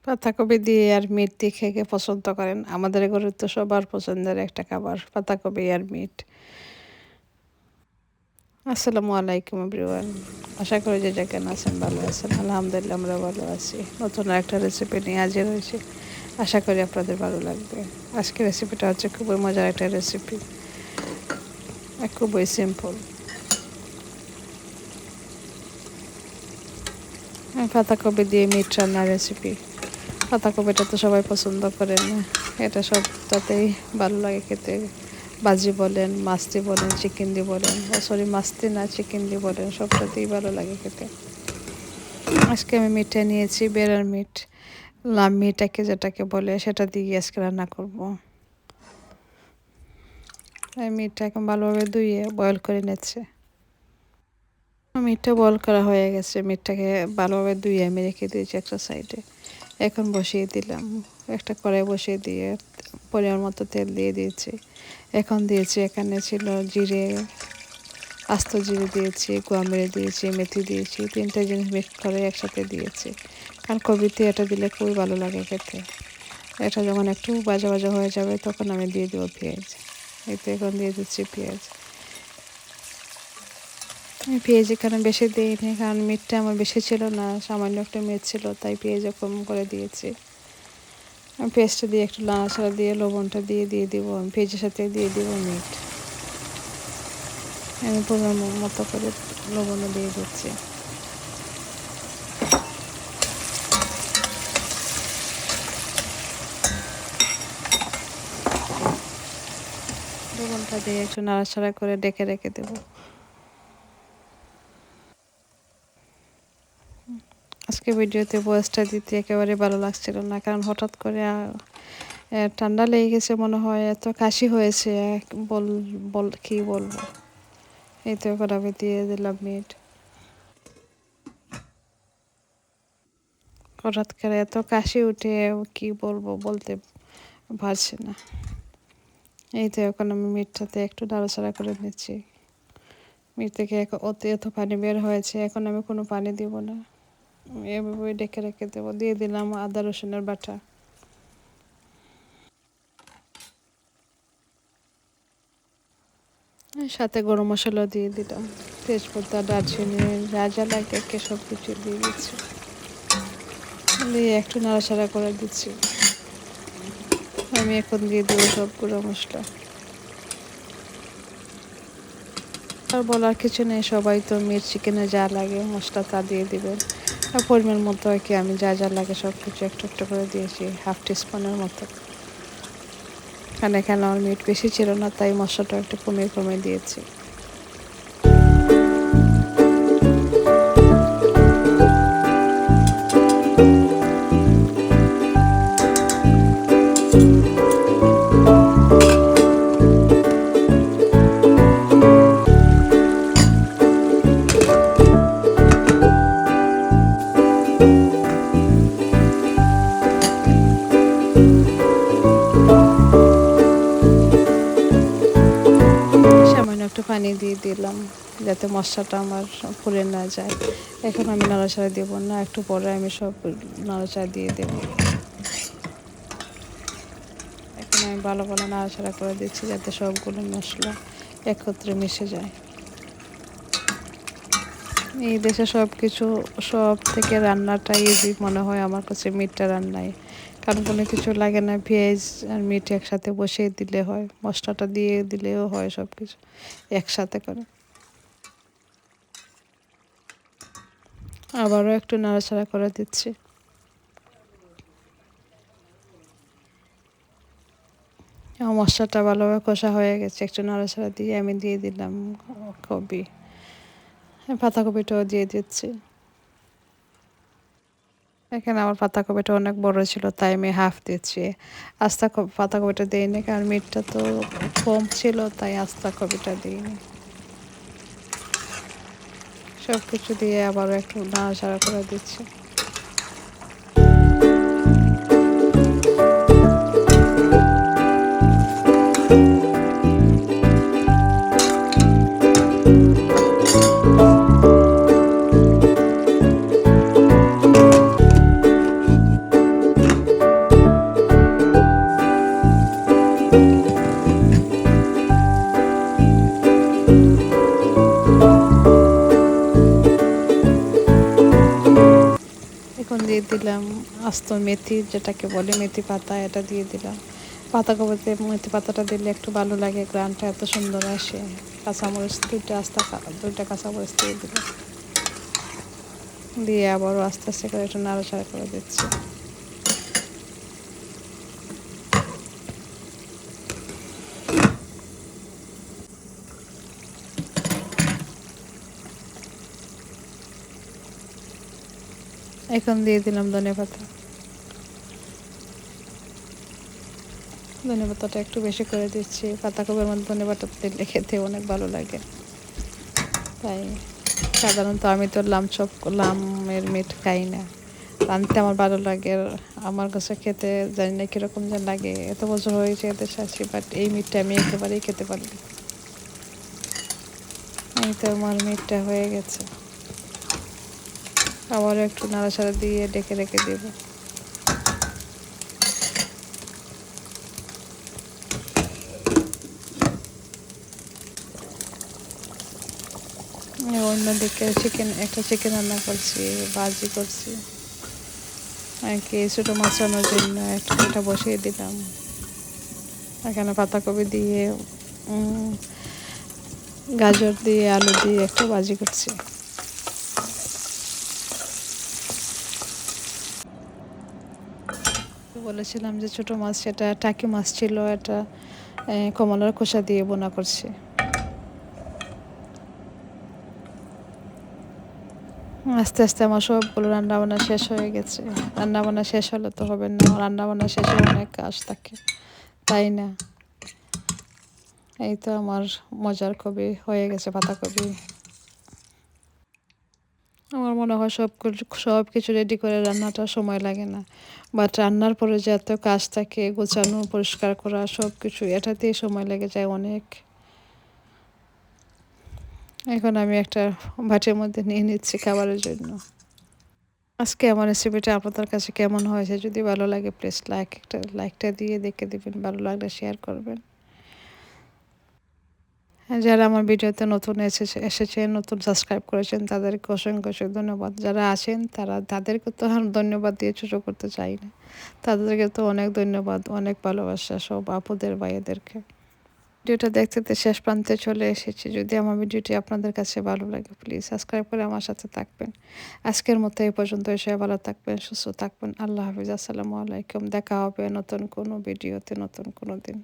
পাতাকপি দিয়ে আর মিট দিয়ে খেয়ে পছন্দ করেন? আমাদের ঘরে তো সবার পছন্দের একটা খাবার পাতাকপি আর মিট। আসসালামু আলাইকুম এভরিওয়ান। আশা করি যে যেখানে আছেন ভালো আছেন। আলহামদুলিল্লাহ আমরা ভালো আছি। নতুন একটা রেসিপি নিয়ে হাজির হয়েছি। আশা করি আপনাদের ভালো লাগবে। আজকের রেসিপিটা হচ্ছে খুবই মজার একটা রেসিপি, খুবই সিম্পল। পাতাকপি দিয়ে মিট রান্নার রেসিপি। পাতাকপিটা তো সবাই পছন্দ করেন না, এটা সবটাতেই ভালো লাগে খেতে। ভাজি বলেন, মাছটি বলেন, চিকেন দিয়ে বলেন, সরি মাছটি না চিকেন দিয়ে বলেন, সবটাতেই ভালো লাগে খেতে। আজকে আমি মিটে নিয়েছি বেড়ার মিট, লাম মিটাকে যেটাকে বলে সেটা দিয়ে আজকে রান্না করব। এই মিটটাকে ভালোভাবে ধুয়ে বয়েল করে নিচ্ছে। মিটটা বয়েল করা হয়ে গেছে, মিটটাকে ভালোভাবে ধুয়ে আমি রেখে দিয়েছি একটা সাইডে। এখন বসিয়ে দিলাম, একটা কড়াই বসিয়ে দিয়ে পরিমাণ মতো তেল দিয়ে দিয়েছি। এখন দিয়েছি, এখানে ছিল জিরে, আস্ত জিরে দিয়েছি, গোয়ামেরে দিয়েছি, মেথি দিয়েছি, তিনটা জিনিস মিক্স করে একসাথে দিয়েছি। কারণ কবিতে এটা দিলে খুবই ভালো লাগে খেতে। এটা যখন একটু ভাজা ভাজা হয়ে যাবে তখন আমি দিয়ে দেবো পেঁয়াজ। এতে এখন দিয়ে দিচ্ছি পেঁয়াজ। আমি পেঁয়াজ এখানে বেশি দিইনি, কারণ মিটটা আমার বেশি ছিল না, সামান্য একটা মিট ছিল, তাই পেঁয়াজ কম করে দিয়েছি। আমি পেঁয়াজটা দিয়ে একটু নাড়াচাড়া দিয়ে লবণটা দিয়ে দেবো, আমি পেঁয়াজের সাথে দিয়ে দেবো মিট। আমি পরিমাণ মতো করে লবণও দিয়ে দিচ্ছি। লবণটা দিয়ে একটু নাড়াচাড়া করে ডেকে রেখে দেবো। আজকে ভিডিওতে ভয়েসটা দিতে একেবারে ভালো লাগছিল না, কারণ হঠাৎ করে ঠান্ডা লেগে গেছে মনে হয়, এত কাশি হয়েছে, বল বল কি বলবো। এই তো এখন আমি দিয়ে দিলাম মিট। হঠাৎ করে এত কাশি উঠে কি বলবো, বলতে পারছি না। এই তো এখন আমি মিটটাতে একটু নাড়াচাড়া করে নিচ্ছি। মিট থেকে এত পানি বের হয়েছে, এখন আমি কোনো পানি দিব না, এভাবে ডেকে রেখে দেবো। দিয়ে দিলাম আদা রসুনের বাটা, সাথে গরম মশলা দিয়ে দিলাম, তেজপাতা, দারচিনি, যা যা লাগে সব কিছু দিয়ে দিচ্ছি। দিয়ে একটু নাড়াচাড়া করে দিচ্ছি। আমি এখন দিয়ে দেবো সব গুঁড়ো মশলা। আর বলার কিছু নেই, সবাই তো মিট চিকেনে যা লাগে মশলা তা দিয়ে দিবেন। আর পরিমাণ মতো আর কি আমি যা যা লাগে সব কিছু একটু একটু করে দিয়েছি, হাফ টিস্পুনের মতো। কারণ এখানে আমার মিট বেশি ছিল না, তাই মশলাটা একটু কমিয়ে কমিয়ে দিয়েছি। সামান্য একটু পানি দিয়ে দিলাম যাতে মশলাটা আমার পুড়ে না যায়। এখন আমি নাড়াচাড়া দেবো না, একটু পরে আমি সব নাড়াচাড়া দিয়ে দেবো। এখন আমি ভালো ভালো নাড়াচাড়া করে দিচ্ছি যাতে সবগুলো মশলা একত্রে মিশে যায়। এই দেশে সব কিছু, সব থেকে রান্নাটা ইজি মনে হয় আমার কাছে মিটটা রান্নায়, কারণ কোনো কিছু লাগে না, পেঁয়াজ আর মিট একসাথে বসিয়ে দিলে হয়, মশলাটা দিয়ে দিলেও হয়, সব কিছু একসাথে করে। আবারও একটু নাড়াচাড়া করে দিচ্ছি। আমার মশলাটা ভালোভাবে কষা হয়ে গেছে, একটু নাড়াচাড়া দিয়ে আমি দিয়ে দিলাম কপি, পাতাকপিটাও দিয়ে দিচ্ছি। এখানে আমার পাতাকপিটা অনেক বড় ছিল, তাই আমি হাফ দিচ্ছি, আস্তা পাতাকপিটা দিইনি, কারণ মিটটা তো কম ছিল, তাই আস্তা কপিটা দিইনি। সব কিছু দিয়ে আবারও একটু নাড়াচাড়া করে দিচ্ছি। দিয়ে দিলাম আস্ত মেথি, যেটাকে বলে মেথি পাতা, এটা দিয়ে দিলাম। পাতাকপিতে মেথি পাতাটা দিলে একটু ভালো লাগে, গ্রানটা এত সুন্দর আসে। কাঁচামরিচ দুইটা কাঁচামরিচ দিয়ে দিলাম, দিয়ে আবারও আস্তে আস্তে করে একটু নাড়াচাড়া করে দিচ্ছি। এখন দিয়ে দিলাম ধনেপাতা। ধনেপাতাটা একটু বেশি করে দিচ্ছি, পাতাকপির মধ্যে ধনেপাতা দিলে খেতে অনেক ভালো লাগে। তাই সাধারণত আমি তো লামের মিট খাই না, রাঁধতে আমার ভালো লাগে। আমার কাছে খেতে জানি না কীরকম যেন লাগে, এত বছর হয়েছে এদের শাশি, বাট এই মিটটা আমি একেবারেই খেতে পারি না। এই তো আমার মিটটা হয়ে গেছে, আবার একটু নাড়াচাড়া দিয়ে ডেকে রেখে দেবো। অন্যদিকে একটা চিকেন রান্না করছি, ভাজি করছি আর কি, ছোটো মাছানোর জন্য এটা বসিয়ে দিলাম। এখানে পাতাকপি দিয়ে গাজর দিয়ে আলু দিয়ে একটু ভাজি করছি। বলেছিলাম যে ছোটো মাছ, সেটা টাকি মাছ ছিল, এটা কমলার খোসা দিয়ে বোনা করছি। আস্তে আস্তে আমার সবগুলো রান্নাবান্না শেষ হয়ে গেছে। রান্নাবান্না শেষ হলে তো হবে না, রান্নাবান্না শেষে অনেক কাজ থাকে, তাই না? এই তো আমার মজার কবি হয়ে গেছে পাতাকপি। আমার মনে হয় সব কিছু রেডি করে রান্নাটা সময় লাগে না, বাট রান্নার পরে যে এত কাজ থাকে, গোছানো, পরিষ্কার করা, সব কিছু এটাতেই সময় লেগে যায় অনেক। এখন আমি একটা বাটির মধ্যে নিয়ে নিচ্ছি খাবারের জন্য। আজকে আমার রেসিপিটা আপনাদের কাছে কেমন হয়েছে, যদি ভালো লাগে প্লিজ লাইকটা দিয়ে দেখে দিবেন, ভালো লাগলে শেয়ার করবেন। যারা আমার ভিডিওতে নতুন এসেছেন, নতুন সাবস্ক্রাইব করেছেন, তাদেরকে অসংখ্য অসংখ্য ধন্যবাদ। যারা আছেন তাদেরকে তো আর ধন্যবাদ দিয়ে ছোটো করতে চাই না, তাদেরকে তো অনেক ধন্যবাদ, অনেক ভালোবাসা সব আপুদের ভাইদেরকে। ভিডিওটা দেখতে শেষ প্রান্তে চলে এসেছি। যদি আমার ভিডিওটি আপনাদের কাছে ভালো লাগে প্লিজ সাবস্ক্রাইব করে আমার সাথে থাকবেন। আজকের মতো এই পর্যন্ত, সবাই ভালো থাকবেন, সুস্থ থাকবেন। আল্লাহ হাফিজ, আসসালামু আলাইকুম। দেখা হবে নতুন কোনো ভিডিওতে, নতুন কোনো দিন।